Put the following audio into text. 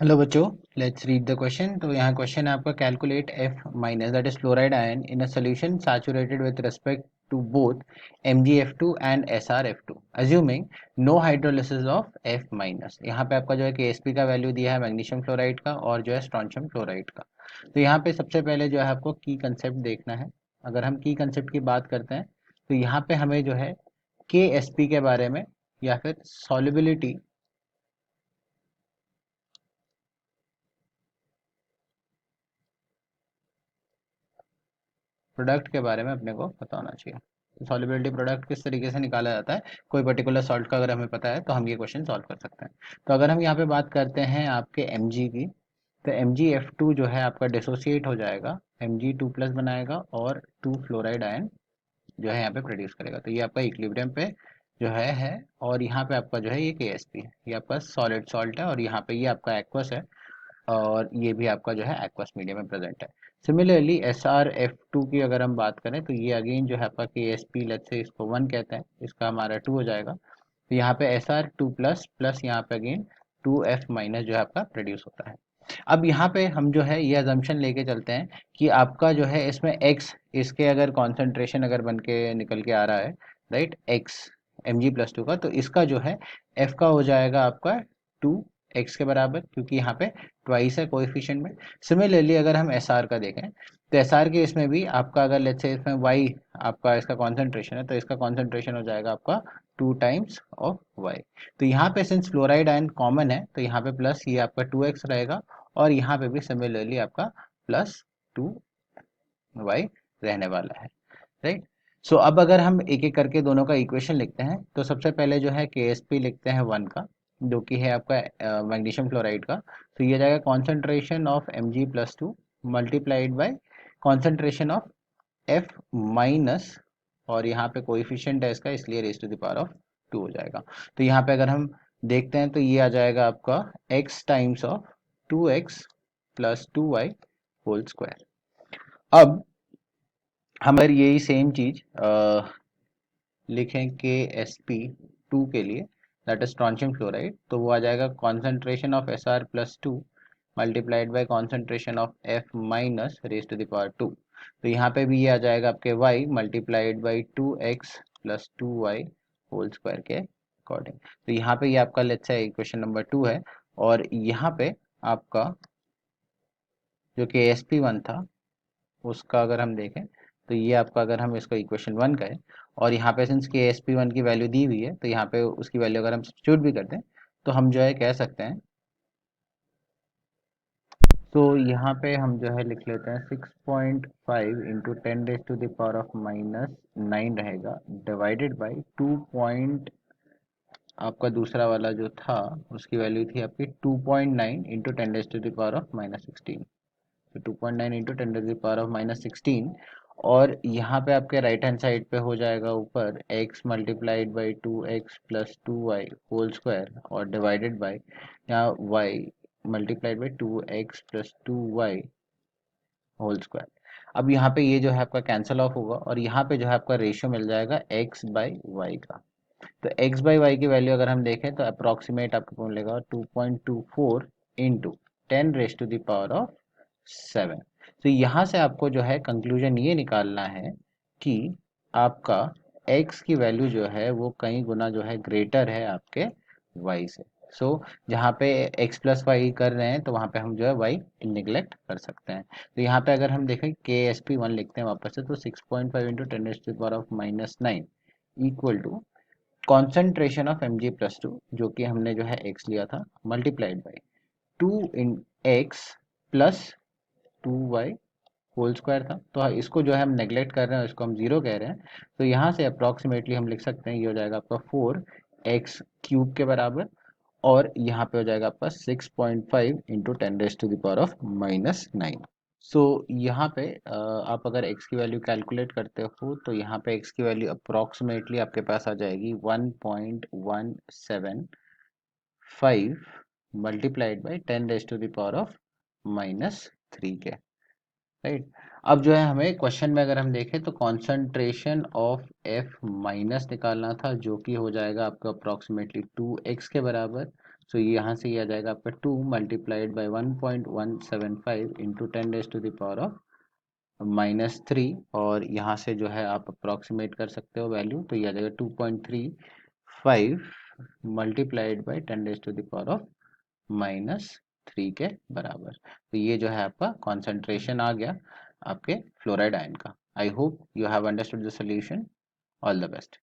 Hello बच्चों, let's read the question. तो यहाँ क्वेश्चन है आपका, calculate F minus that is fluoride ion in a solution saturated with respect to both MgF2 and SrF2 assuming no hydrolysis of F minus. यहाँ पे आपका जो है KSP का वैल्यू दिया है मैग्नीशियम फ्लोराइड का और जो है स्ट्रोंशियम फ्लोराइड का। तो यहाँ पे सबसे पहले जो है आपको की कंसेप्ट देखना है। अगर हम की कंसेप्ट की बात करते हैं तो यहाँ पे हमें जो है KSP के बारे में या फिर सॉल्युबिलिटी प्रोडक्ट के बारे में अपने को पता होना चाहिए। तो सॉल्युबिलिटी प्रोडक्ट किस तरीके से निकाला जाता है, कोई पर्टिकुलर सॉल्ट का अगर हमें पता है तो हम ये क्वेश्चन सॉल्व कर सकते हैं। तो अगर हम यहाँ पे बात करते हैं आपके Mg की, तो MgF2 जो है आपका डिसोसिएट हो जाएगा, Mg2+ बनाएगा और 2 फ्लोराइड आयन जो है यहाँ पे प्रोड्यूस करेगा। तो ये आपका इक्विलिब्रियम पे जो है। और यहाँ पे आपका जो है ये KSP है, ये आपका सॉलिड सॉल्ट है और यहाँ पे ये आपका एक्वस है और ये भी आपका जो है एक्वस मीडियम में प्रेजेंट है। सिमिलरली SrF2 की अगर हम बात करें तो ये अगेन जो है आपका KSP, लेट्स से इसको 1 कहते हैं, इसका हमारा 2 हो जाएगा। तो यहाँ पे SR2 प्लस प्लस यहाँ पे अगेन 2F माइनस जो है आपका प्रोड्यूस होता है। अब यहाँ पे हम जो है ये अजम्पशन लेके चलते हैं कि आपका जो है इसमें X, इसके अगर कॉन्सेंट्रेशन अगर बन के निकल के आ रहा है, राइट, X Mg+2 का, तो इसका जो है F का हो जाएगा आपका 2x के बराबर, क्योंकि यहाँ पे ट्वाइस है कोएफिशिएंट में। सिमिलरली अगर हम SR का देखें तो SR के इसमें भी आपका अगर लेट्स से इसमें Y आपका इसका कॉन्सेंट्रेशन है तो इसका कॉन्सेंट्रेशन हो जाएगा आपका 2 टाइम्स ऑफ Y। तो यहाँ पे सिंस फ्लोराइड आयन कॉमन है तो यहाँ पे प्लस ये आपका 2x रहेगा और यहाँ पे भी सिमिलरली आपका प्लस 2y रहने वाला है, राइट। सो अब अगर हम एक एक करके दोनों का इक्वेशन लिखते हैं तो सबसे पहले जो है KSP लिखते हैं 1 का, जो कि है आपका मैग्नीशियम फ्लोराइड का। तो ये जाएगा concentration of Mg+2 multiplied by concentration of F minus, और यहाँ पे कोएफिशिएंट है इसका इसलिए raise to the power of 2 हो जाएगा। तो यहाँ पे अगर हम देखते हैं तो ये आ जाएगा आपका x times of 2x plus 2y whole square. अब हम अगर यही सेम चीज लिखें KSP2 के लिए, दैट इज स्ट्रोंशियम फ्लोराइड, तो वो आ जाएगा concentration of SR+2 multiplied by concentration of F minus raise to the power 2। तो यहाँ पे भी ये आ जाएगा आपके y multiplied by 2x plus 2y whole square के अकॉर्डिंग। तो यहाँ पे ये आपका लेट्स से इक्वेशन नंबर 2 है। और यहाँ पे आपका जो KSP1 था उसका अगर हम देखें तो ये आपका, अगर हम इसको इक्वेशन 1 कहें और यहाँ पे सिंस KSP1 की वैल्यू दी हुई है तो यहाँ पे उसकी वैल्यू अगर हम सब्स्टिट्यूट भी कर दें तो हम जो है कह सकते हैं, तो यहाँ पे हम जो है लिख लेते हैं 6.5 इंटू 10⁻⁻⁹ रहेगा, डिवाइडेड बाई 2 पॉइंट, आपका दूसरा वाला जो था उसकी वैल्यू थी आपकी 2.9 इंटू 10⁻⁻16। तो 2.9 इंटू 10⁻⁻16। और यहाँ पे आपके राइट हैंड साइड पे हो जाएगा ऊपर x multiplied by 2x plus 2y whole square और डिवाइडेड बाई यहाँ y multiplied by 2x plus 2y whole square. अब यहाँ पे ये जो है आपका कैंसिल ऑफ होगा और यहाँ पे जो है आपका रेशियो मिल जाएगा x बाई वाई का। तो x बाई वाई की वैल्यू अगर हम देखें तो अप्रोक्सीमेट आपको मिलेगा 2.24 इंटू 10⁻⁷ तो यहाँ से आपको जो है कंक्लूजन ये निकालना है कि आपका x की वैल्यू जो है वो कई गुना जो है ग्रेटर है आपके y से। सो जहाँ पे x प्लस वाई कर रहे हैं तो वहाँ पे हम जो है y निगलेक्ट कर सकते हैं। तो यहाँ पे अगर हम देखें KSP1 लिखते हैं वापस से, तो 6.5 into 10⁻⁹ equal to concentration of Mg+2 जो कि हमने जो है x लिया था multiplied by 2 in x plus 2y whole square था। तो इसको जो है हम नेग्लेक्ट कर रहे हैं, इसको हम जीरो कह रहे हैं। तो यहाँ से अप्रॉक्सीमेटली हम लिख सकते हैं ये हो जाएगा आपका 4x³ के बराबर और यहाँ पे हो जाएगा आपका 6.5 इंटू 10⁻⁻⁹। सो यहाँ पे आप अगर x की वैल्यू कैलकुलेट करते हो तो यहाँ पे x की वैल्यू अप्रॉक्सीमेटली आपके पास आ जाएगी 1.175 मल्टीप्लाइड बाई 10⁻⁻³ के, राइट। अब जो है हमें क्वेश्चन में अगर हम देखें तो कॉन्सेंट्रेशन ऑफ F माइनस निकालना था जो कि हो जाएगा आपका अप्रॉक्सीमेटली 2x के बराबर। सो ये यहाँ से ये आ जाएगा आपका 2 मल्टीप्लाइड बाई 1.175 इंटू 10⁻³ -3, और यहाँ से जो है आप अप्रॉक्सीमेट कर सकते हो वैल्यू, तो ये आ जाएगा 2.35 मल्टीप्लाइड बाई 10⁻³ -3 के बराबर। तो ये जो है आपका कॉन्सेंट्रेशन आ गया आपके फ्लोराइड आयन का। I hope you have understood the solution. All the best.